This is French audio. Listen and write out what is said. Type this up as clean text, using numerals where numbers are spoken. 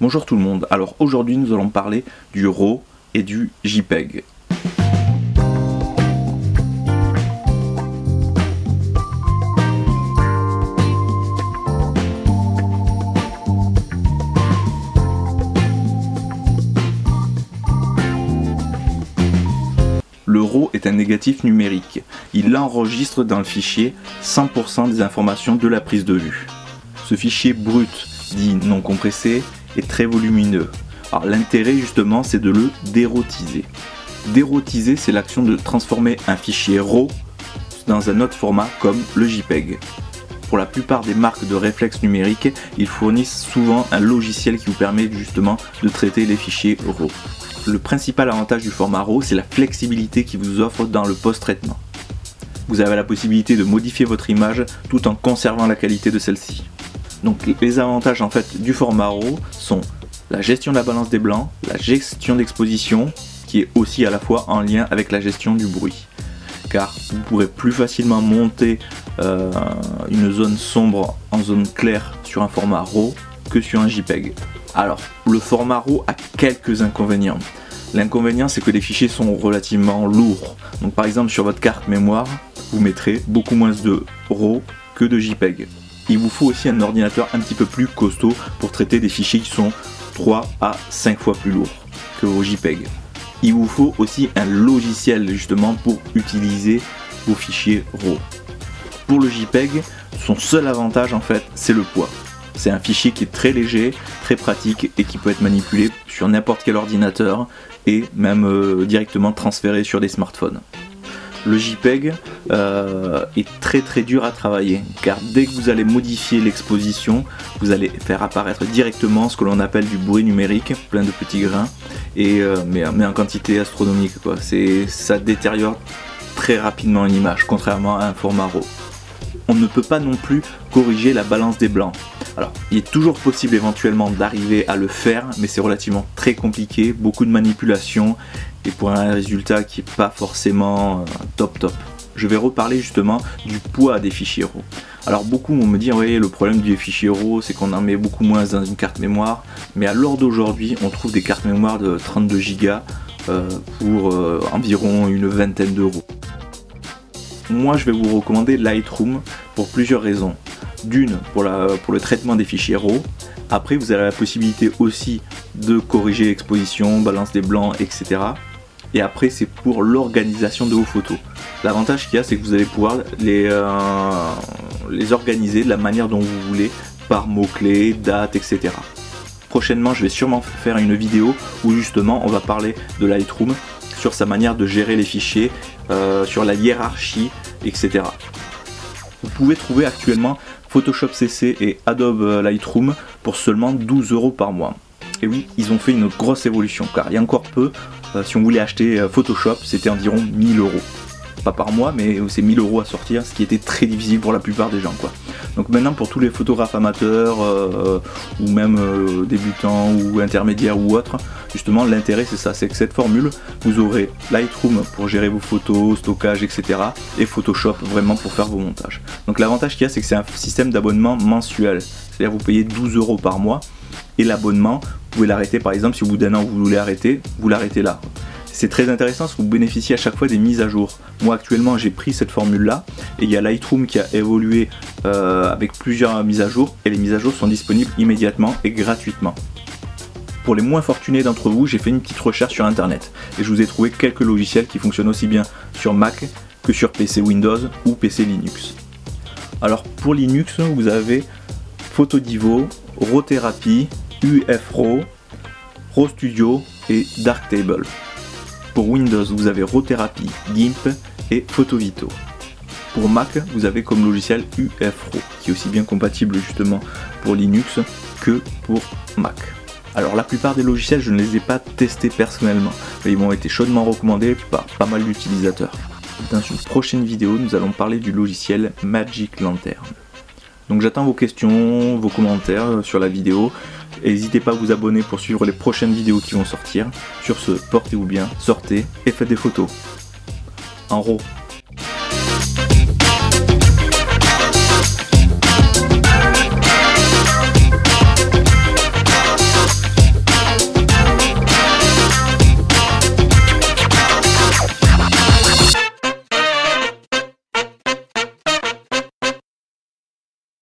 Bonjour tout le monde, alors aujourd'hui nous allons parler du RAW et du JPEG. Le RAW est un négatif numérique. Il enregistre dans le fichier 100% des informations de la prise de vue. Ce fichier brut, dit non compressé, est très volumineux. Alors l'intérêt justement c'est de le dérotiser. Dérotiser, c'est l'action de transformer un fichier RAW dans un autre format comme le JPEG. Pour la plupart des marques de réflexes numériques, ils fournissent souvent un logiciel qui vous permet justement de traiter les fichiers RAW. Le principal avantage du format RAW, c'est la flexibilité qu'il vous offre dans le post-traitement. Vous avez la possibilité de modifier votre image tout en conservant la qualité de celle-ci. Donc les avantages en fait du format RAW sont la gestion de la balance des blancs, la gestion d'exposition, qui est aussi à la fois en lien avec la gestion du bruit. Car vous pourrez plus facilement monter une zone sombre en zone claire sur un format RAW que sur un JPEG. Alors, le format RAW a quelques inconvénients. L'inconvénient, c'est que les fichiers sont relativement lourds. Donc par exemple, sur votre carte mémoire, vous mettrez beaucoup moins de RAW que de JPEG. Il vous faut aussi un ordinateur un petit peu plus costaud pour traiter des fichiers qui sont 3 à 5 fois plus lourds que vos JPEG. Il vous faut aussi un logiciel justement pour utiliser vos fichiers RAW. Pour le JPEG, son seul avantage en fait, c'est le poids. C'est un fichier qui est très léger, très pratique et qui peut être manipulé sur n'importe quel ordinateur et même directement transféré sur des smartphones. Le JPEG est très dur à travailler car dès que vous allez modifier l'exposition, vous allez faire apparaître directement ce que l'on appelle du bruit numérique, plein de petits grains, mais en quantité astronomique, quoi. Ça détériore très rapidement une image, contrairement à un format RAW. On ne peut pas non plus corriger la balance des blancs. Alors, il est toujours possible éventuellement d'arriver à le faire, mais c'est relativement très compliqué, beaucoup de manipulation, et pour un résultat qui n'est pas forcément top. Je vais reparler justement du poids des fichiers RAW. Alors beaucoup vont me dire, oui, le problème des fichiers RAW, c'est qu'on en met beaucoup moins dans une carte mémoire, mais à l'heure d'aujourd'hui, on trouve des cartes mémoire de 32 Go pour environ une vingtaine d'euros. Moi, je vais vous recommander Lightroom pour plusieurs raisons. D'une, pour le traitement des fichiers RAW. Après, vous avez la possibilité aussi de corriger l'exposition, balance des blancs, etc. Et après, c'est pour l'organisation de vos photos. L'avantage qu'il y a, c'est que vous allez pouvoir les organiser de la manière dont vous voulez, par mots-clés, dates, etc. Prochainement, je vais sûrement faire une vidéo où justement on va parler de Lightroom, sur sa manière de gérer les fichiers, sur la hiérarchie, etc. Vous pouvez trouver actuellement Photoshop CC et Adobe Lightroom pour seulement 12 € par mois. Et oui, ils ont fait une grosse évolution, car il y a encore peu, si on voulait acheter Photoshop, c'était environ 1000 €. Pas par mois, mais c'est 1000 € à sortir, ce qui était très difficile pour la plupart des gens, quoi. Donc maintenant, pour tous les photographes amateurs, ou même débutants, ou intermédiaires, ou autres, justement, l'intérêt c'est ça, c'est que cette formule, vous aurez Lightroom pour gérer vos photos, stockage, etc. et Photoshop vraiment pour faire vos montages. Donc l'avantage qu'il y a, c'est que c'est un système d'abonnement mensuel. C'est-à-dire vous payez 12 € par mois, et l'abonnement, vous pouvez l'arrêter par exemple, si au bout d'un an vous voulez arrêter, vous l'arrêtez là. C'est très intéressant parce que vous bénéficiez à chaque fois des mises à jour. Moi actuellement j'ai pris cette formule là et il y a Lightroom qui a évolué avec plusieurs mises à jour et les mises à jour sont disponibles immédiatement et gratuitement. Pour les moins fortunés d'entre vous, j'ai fait une petite recherche sur internet et je vous ai trouvé quelques logiciels qui fonctionnent aussi bien sur Mac que sur PC Windows ou PC Linux. Alors pour Linux, vous avez Photodivo, RawTherapy, UFRAW, RawStudio et Darktable. Pour Windows, vous avez RawTherapy, GIMP et Photovito. Pour Mac, vous avez comme logiciel UFRAW, qui est aussi bien compatible justement pour Linux que pour Mac. Alors la plupart des logiciels, je ne les ai pas testés personnellement, mais ils m'ont été chaudement recommandés par pas mal d'utilisateurs. Dans une prochaine vidéo, nous allons parler du logiciel Magic Lantern. Donc j'attends vos questions, vos commentaires sur la vidéo. N'hésitez pas à vous abonner pour suivre les prochaines vidéos qui vont sortir. Sur ce, portez-vous bien, sortez et faites des photos. En RAW.